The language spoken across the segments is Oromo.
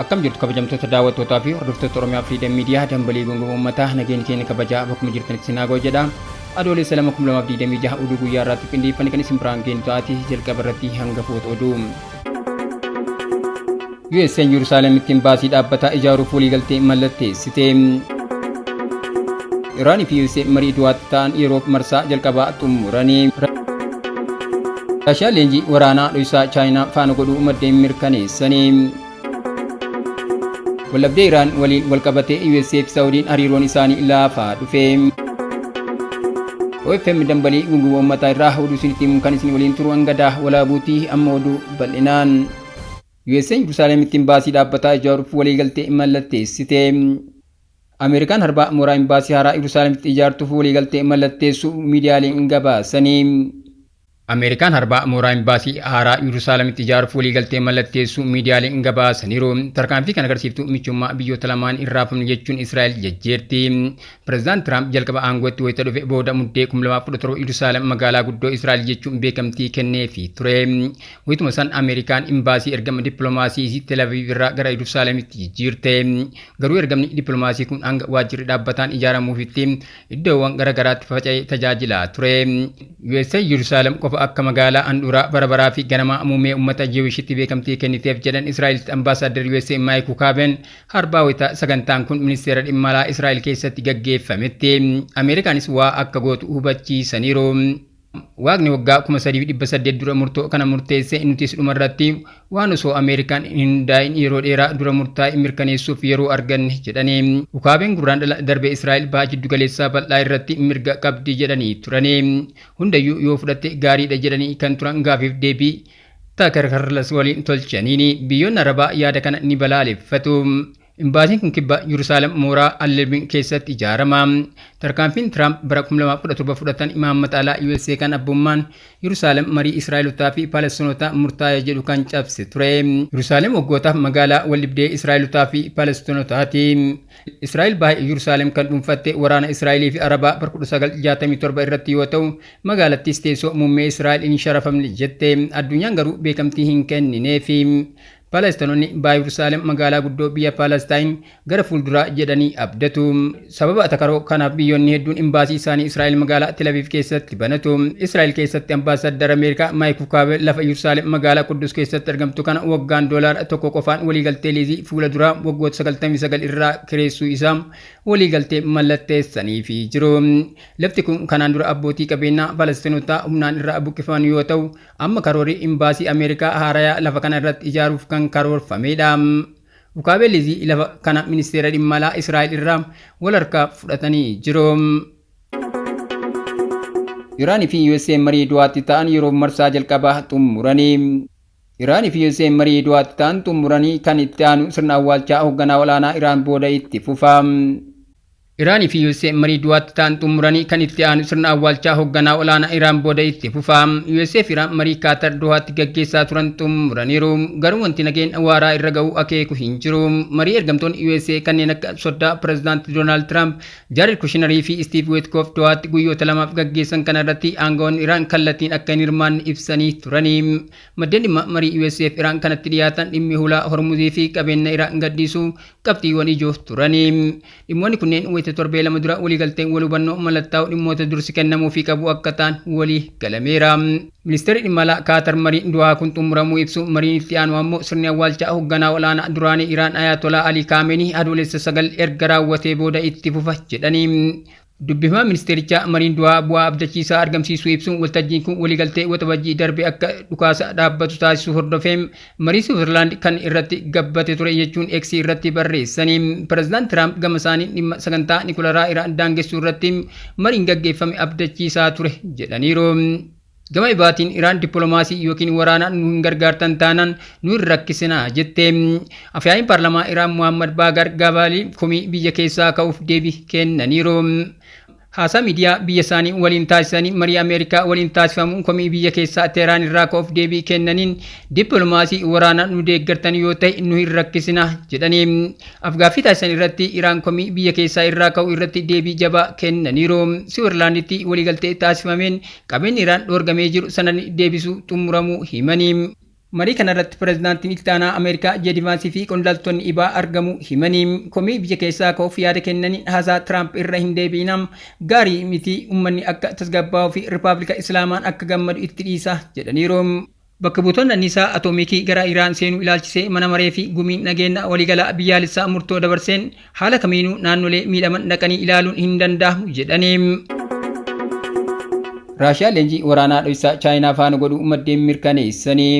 Akkam jirtu kabajamtoota daawwattootaa fi hordoftoota Oromiyaa Freedom Media dambalii gongooma uummataa nageenya keenya kabajaa bakkuma jirtanitti sinagoo jedha. Adoolessa 2026 oduu guyyaa irratti qindeeffanii kan isin biraan geenu ta'ati jalqaba irratti hangafoota oduu. USA'n Yerusaalemitti imbaasii dhaabbataa ijaaruuf waliigaltee mallatteessite. Iraanii fi USA marii du'aatti ta'an yeroof marsaa jalqabaa xumuranii. Raashiyaan leenjii waraanaa dho'isaa Chaayinaa faana godhuu maddeen mirkaneessanii. Wallabdee Iraan waliin walqabatee USA fi Saawudiin hariiroon isaanii laafaa dhufe. OFM dambalii gongooma uummataa irraa oduu isinitti kan isin waliin turu hangadaa walaabuutii amma oduu bal'inaan. USA'n Yerusaalemitti imbaasii dhaabbataa ijaaruuf waliigaltee mallatteessite. Ameerikaan harbaa mooraa imbaasii haaraa Yerusaalemitti ijaartuuf waliigaltee mallatteessuu miidiyaaleen gabaasanii. Ameerikaan harbaa mooraa imbaasii haaraa Yerusaalemitti ijaaruuf waliigaltee mallatteessuu miidiyaaleen gabaasaniiru. Tarkaanfii kan agarsiiftu michummaa biyyoota lamaan irraa fudhannu jechuun Israa'el jajjeerti. Pireezidaant Tiraamp jalqaba aangootti wayita dhufe booda muddee 2017 Yerusaalem magaalaa guddoo Israa'el jechuun beekamtii kenneefii ture. Wayituma san Ameerikaan imbaasii ergama dippiloomaasii Tel Aviv irraa gara Yerusaalemitti jijjiirte. Garuu ergamni dippiloomaasii kun hanga waajjirri dhaabbataan ijaaramuufitti iddoowwan garaagaraatti faca'ee tajaajilaa ture. USA Yerusaalem qofa akka magaalaa handhuraa barabaraa fi ganama muummee uummata Jewishitti beekamtii kenniteef jedhan Israa'elitti ambaasaadar USA Maayik Huukaaben harbaa wayita sagantaan kun ministeera dhimma alaa Israa'el keessatti gaggeeffametti. Ameerikaanis waa akka gootu hubachiisaniiru. Waaqni waggaa 3800 dura murtoo kana murteesse nutis dhumarratti waan osoo Ameerikaan hin daa'in yeroo dheeraa dura murtaa'e mirkaneessuuf yeroo arganne jedhanii. Hukaabeen gurraan darbee Israa'el baha jiddu galeessaa bal'aa irratti mirga qabdi jedhanii turanii. Hundayyuu yoo fudhatte gaariidha jedhanii kan turan gaafiif deebii Takarkarlas waliin tolchaniini. Biyyoonni Arabaa yaada kana ni balaaleffatu. Imbaasiin kun kibba Yerusaalem mooraa Al-Lebin keessatti ijaarama. Tarkaanfiin Tiraamp bara 2017 fudhatan imaammata alaa USA kan abbummaan Yerusaalem marii Israa'elotaa fi Palestinotaa murtaa'e jedhu kan cabse ture. Yerusaalem waggootaaf magaalaa waldhibdee Israa'elotaa fi Palestinotaati. Israa'el baay'ee Yerusaalem kan dhuunfatte waraana Israa'elii fi Arabaa bara 1967 irratti yoo ta'u magaalattis teessoo muummee Israa'el hin sharafamne jette. Addunyaan garuu beekamtii hin kennineefi. Palestinoonni baha Yerusaalem magaalaa guddoo biyya Palestaan gara fuulduraa jedhanii abdatu. Sababa atakaroo kanaaf biyyoonni hedduun imbaasii isaanii Israa'el magaalaa Tel Aviv keessatti banatu. Israa'el keessatti ambaasaadar Ameerikaa Maayik Huukaaben lafa Yerusaalem magaalaa Quddus keessatti argamtu kana waggaan $1 qofaan waliigaltee liizii fuula duraa waggoota 99 irraa kireessuu isaa waliigaltee mallatteessaniifi jiru. Lafti kun kanaan dura abbootii qabeenyaa Palestinotaa humnaan irraa buqqifaman yoo ta'u amma karoorri imbaasii Ameerikaa haarayaa lafa kana irratti ijaaruuf kan karoorfamedha. Hukaabeen liizii lafa kana ministeera dhimma alaa Israa'el irraa wal harkaa fudhatanii jiru. Iraanii fi USA marii du'aatti ta'an yeroo marsaa jalqabaa xumuranii. Iraanii fi USA marii du'aatti ta'an xumuranii kan itti aanu sirna awwaalchaa hoogganaa olaanaa Iraan booda itti fufa. Iraanii fi USA marii du'aatti ta'an xumuranii kan itti aanu sirna awwaalchaa hoogganaa olaanaa Iraan booda itti fufa. USA fi Iraan marii Kaatar Dohaatti gaggeessaa turan xumuraniiru. Garuu wanti nageenya waaraa irra ga'uu akeeku hin jiru. Marii ergamtoonni USA kanneen akka soddaa pireezidaant Doonaald Tiraamp, Jared Kushnerii fi Steve Witkoff Dohaatti guyyoota lamaaf gaggeessan kana irratti aangawoonni Iraan kallattiin akka hin hirmaanne ibsanii turanii. Maddeen dhimma marii USA fi Iraan kanatti dhiyaatan dhimmi hulaa Hormuzii fi qabeenya Iraan gaddisuu qabxiiwwan ijoo turanii. Dhimmoonni kunneen wayita torbee lama dura waliigalteen wal hubannoo mallattaa'u dhimmoota dursi kennamuufii qabu akka ta'an walii galameera. Ministeerri dhimma alaa Kaatar marii du'aa kun xumuramuu ibsu mariin itti aanu ammoo sirni awwaalchaa hoogganaa olaanaa duraanii Iraan Ayatollah Ali Khamenei adoolessa 9 erga raawwatee booda itti fufa jedhanii. Dubbimaa ministeerichaa mariin du'aa bu'aa abdachiisaa argamsiisuu ibsuun waltajjiin kun waliigaltee waxabajjii darbe akka dhukaasa dhaabbatu taasisuu hordofee marii Switzerland kan irratti gabbate ture jechuun X irratti barreessanii. Pireezidaant Tiraamp gama isaanii dhimma sagantaa nikulaaraa Iraan daangessuu irratti mariin gaggeeffame abdachiisaa ture jedhaniiru. Gama ibaatiin Iraan dippiloomaasii yookiin waraanaan nu hin gargaartan taanaan nu hin rakkisinaa jette. Afyaa'iin paarlamaa Iraan Muhammad Baagar Gabalii komii biyya keessaa ka'uuf deebii kennaniiru. Haasaa miidiyaa biyya isaanii waliin taasisanii marii Ameerikaa waliin taasifamuun komii biyya keessaa Teheraan irraa ka'uuf deebii kennaniin dippiloomaasii waraanaa nu deeggartan yoo ta'e nu hin rakkisina jedhanii. Afgaaffii taasisan irratti Iraan komii biyya keessaa irraa ka'u irratti deebii jabaa kennaniiru. Siwiizerlaanditti waliigaltee taasifameen qabeenyi Iraan dhoorgamee jiru sana deebisuu xumuramuu himanii. Marii kanarratti pireezidaantiin itti aanaa Ameerikaa J.D. Vaansii fi qondaaltonni ibaa argamu himanii komii biyya keessaa ka'uuf yaada kennanii haasaa Tiraamp irra hin deebiinam gaarii miti uummanni akka tasgabbaa'uu fi Rippaabilika Islaamaan akka gammadu itti dhiisa jedhaniiru. Bakka buutonni anniisaa atoomikii gara Iraan seenuu ilaalchisee mana maree fi gumiin nageenya waliigalaa biyyaalessaa murtoo dabarseen haala kamiinuu naannolee miidhaman dhaqanii ilaaluun hin danda'amu jedhanii. Raashiyaa leenjii waraanaa dho'isaa Chaayinaa faana godhuu maddeen mirkaneessanii.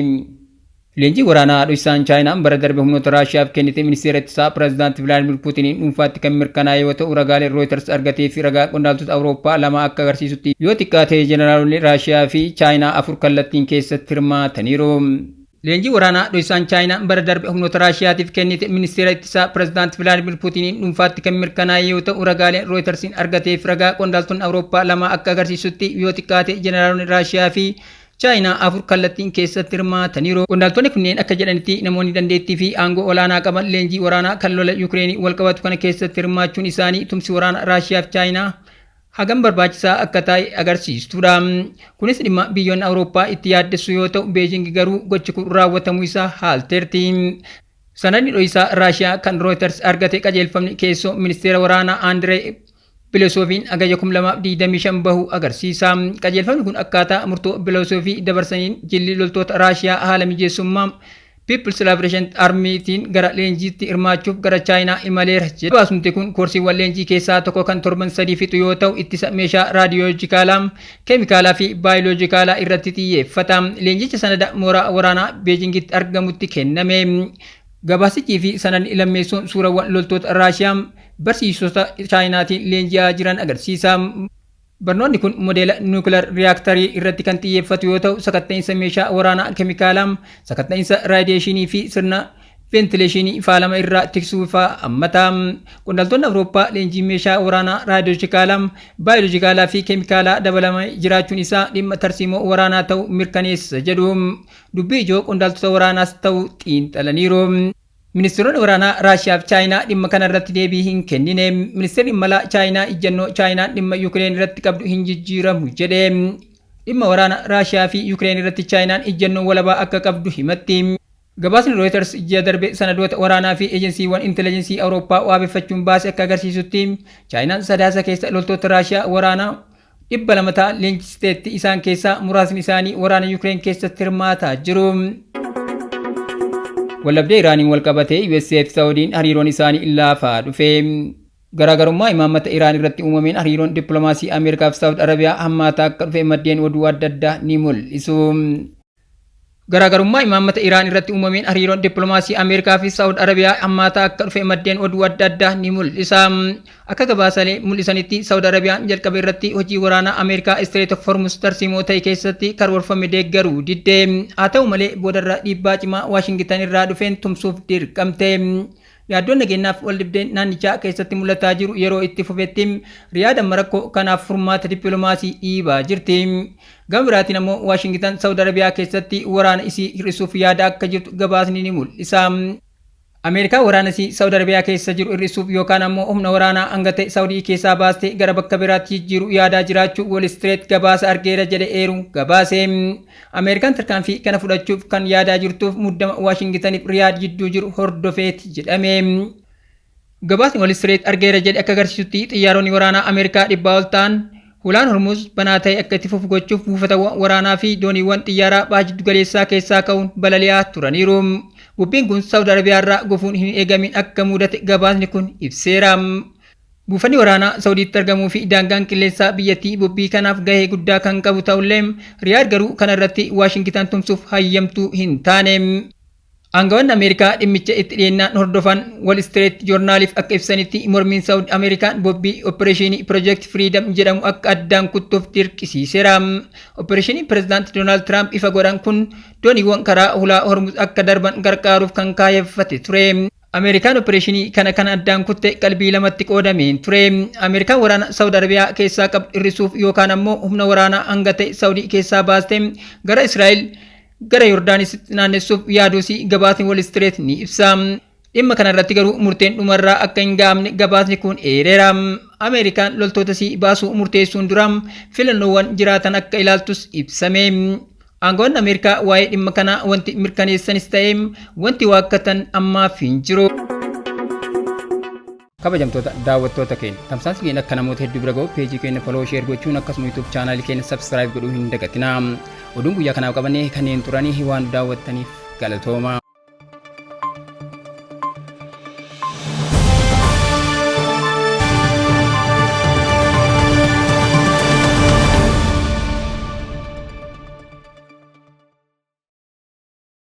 Leenjii waraanaa dho'isaan Chaayinaan bara darbe humnoota Raashiyaaf kennite ministeera ittisaa pireezidaantii Vilaadimir Puutiniin dhuunfaatti kan mirkanaa'e yoo ta'u ragaaleen Rooyiters argatee fi ragaa qondaaltota Awurooppaa lama akka agarsiisutti yoo xiqqaate jeneraalonni Raashiyaa fi Chaayinaa 4 kallattiin keessatti hirmaataniiru. Leenjii waraanaa dho'isaan Chaayinaan bara darbe humnoota Raashiyaatiif kennite ministeera ittisaa pireezidaantii Vilaadimir Puutiniin dhuunfaatti kan mirkanaa'e yoo ta'u ragaaleen Rooyitersiin argatee fi ragaa qondaaltonni Awurooppaa lama akka agarsiisutti yoo xiqqaate jeneraalonni Raashiyaa fi Chaayinaa 4 kallattiin keessatti hirmaataniiru. Qondaaltonni kunneen akka jedhanitti namoonni dandeettii fi aangoo olaanaa qaban leenjii waraanaa kan lola Yuukireenii walqabatu kana keessatti hirmaachuun isaanii tumsi waraana Raashiyaa fi Chaayinaa hagam barbaachisaa akka ta'e agarsiistudha. Kunis dhimma biyyoonni Awurooppaa itti yaaddessu yoo ta'u Beejing garuu gochi kun raawwatamuu isaa haalteerti. Sanadni dho'isaa Raashiyaa kan Rooyiters argate qajeelfamni keessoo ministeera waraanaa Aandiree Bilosoofiin agayya 2025 bahu agarsiisa. Qajeelfamni kun akkaataa murtoo Bilosoofii dabarsaniin jilli loltoota Raashiyaa haala mijeessummaa People's Liberation Armytiin gara leenjiitti hirmaachuuf gara Chaayinaa imaleera jedha. Baasumti kun koorsiiwwan leenjii keessaa tokko kan torban 3 fixu yoo ta'u ittisa meeshaa raadiyoolojikaalaa, keemikaalaa fi baayoloojikaalaa irratti xiyyeeffata. Leenjicha sanada mooraa waraanaa Beejingitti argamutti kenname. Gabaasichii fi sanadni lammeessuun suurawwan loltoota Raashiyaa barsiisota Chaayinaatiin leenji'aa jiran agarsiisa. Barnoonni kun modeela nuukilaar riyaaktarii irratti kan xiyyeeffatu yoo ta'u sakatta'insa meeshaa waraanaa keemikaalaa, sakatta'insa raadiyeeshinii fi sirna ventileeshinii faalama irraa tiksuu fa'aa hammata. Qondaaltonni Awurooppaa leenjii meeshaa waraanaa raadiyoolojikaalaa, baayoloojikaalaa fi keemikaalaa dabalamee jiraachuun isaa dhimma tarsiimoo waraanaa ta'uu mirkaneessa jedhu. Dubbii ijoo qondaaltota waraanaas ta'uu xiinxalaniiru. Ministeeronni waraanaa Raashiyaa fi Chaayinaa dhimma kana irratti deebii hin kennine. Ministeerri imala Chaayinaa ijjannoo Chaayinaan dhimma Yuukireen irratti qabdu hin jijjiiramu jedhe. Dhimma waraana Raashiyaa fi Yuukireen irratti Chaayinaan ijjannoo walabaa akka qabdu himatti. Gabaasni Reuters ji'a darbe sanadoota waraanaa fi ejensiiwwan intelligensii Awurooppaa waabeffachuun baase akka agarsiisutti Chaayinaan sadaasa keessa loltoota Raashiyaa waraanaa 200 ta'an leenjisteetti. Isaan keessaa muraasni isaanii waraana Yuukireen keessatti hirmaataa jiru. Wallabdee Iraaniin walqabatee USA fi Saawudiin hariiroon isaanii laafaa dhufe. Garaagarummaa imaammata Iraan irratti uumameen hariiroon dippiloomaasii Ameerikaa fi Saawud Arabiyaa hammaataa akka dhufe maddeen oduu adda addaa ni mul'isu. Garaagarummaa imaammata Iraan irratti uumameen hariiroon dippiloomaasii Ameerikaa fi Saawud Arabiyaa hammaataa akka dhufe maddeen oduu adda addaa ni mul'isa. Akka gabaasalee mul'isanitti Saawud Arabiyaan jalqaba irratti hojii waraanaa Ameerikaa Strait of Hormuz tarsiimoo ta'e keessatti karoorfame deeggaruu didde. Haa ta'u malee boodarra dhiibbaa cimaa Waashingitan irraa dhufeen tumsuuf dirqamte. Yaaddoon nageenyaaf wal dhibdeen naannichaa keessatti mul'ataa jiru yeroo itti fufetti Riyaad Marakkoo kanaaf furmaata dippiloomaasii dhiibaa jirti. Gama biraatiin ammoo Waashingitan Saawud Arabiyaa keessatti waraana isii hir'isuuf yaada akka jirtu gabaasni ni mul'isa. Ameerikaa waraana isii Saawud Arabiyaa keessa jiru hir'isuuf yookaan ammoo humna waraanaa hanga ta'e Saawudii keessaa baastee gara bakka biraatti jijjiiruu yaadaa jiraachuu Wall Street gabaasa argeera jedhe eeru gabaase. Ameerikaan tarkaanfii kana fudhachuuf kan yaadaa jirtuuf muddama Waashingitaniif Riyaad jidduu jiru hordofeeti jedhame. Gabaasni Wall Street argeera jedhe akka agarsiisutti xiyyaaronni waraanaa Ameerikaa 100 ol ta'an Hulaan Hormuz banaa ta'e akka itti fufu gochuuf buufatawwan waraanaa fi dooniiwwan xiyyaaraa baha jiddu galeessaa keessaa ka'uun balali'aa turaniiru. Bubbeen kun Saawud Arabiyaa irraa gufuun hin eegamin akka mudate gabaasni kun ibseera. Buufanni waraanaa Saawudiitti argamuu fi daangaan qilleensaa biyyattii bubbii kanaaf gahee guddaa kan qabu ta'ullee Riyaad garuu kana irratti Waashingitan tumsuuf hayyamtuu hin taane. Aangawoonni Ameerikaa dhimmicha itti dhiyeennaan hordofan Wall Street Joornaaliif akka ibsanitti mormiin Saawud Ameerikaan bobbii Opereeshinii Project Freedom jedhamu akka addaan kuttuuf dirqisiiseera. Opereeshinii Pireezidaanti Doonaald Tiraamp ifa godhan kun dooniiwwan karaa hulaa Hormuz akka darban gargaaruuf kan kaayeffate ture. Ameerikaan opereeshinii kana addaan kutte qalbii lamatti qoodameen ture. Ameerikaan waraana Saawud Arabiyaa keessaa qabdu hir'isuuf yookaan ammoo humna waraanaa hanga ta'e Saawudii keessaa baastee gara Israa'el gara Yordaanisitti naannessuuf yaaduusi gabaasni Wall Street ni ibsa. Dhimma kana irratti garuu murteen dhumarraa akka hin gahamne gabaasni kun eereera. Ameerikaan loltoota isii baasuu murteessuun dura filannoowwan jiraatan akka ilaaltus ibsame. Aangoon Ameerikaa waa'ee dhimma kana wanti mirkaneessanis ta'ee wanti waakkatan ammaaf hin jiru. Kabajamtoota daawwattoota keenya tamsaasni keenya akka namoota hedduu bira ga'u peejii keenya follow share gochuun akkasuma YouTube chaanaalii keenya subscribe godhuu hin dagatinaa. Oduun guyyaa kanaaf qabannee kanneen turanii waan daawwattaniif galatooma.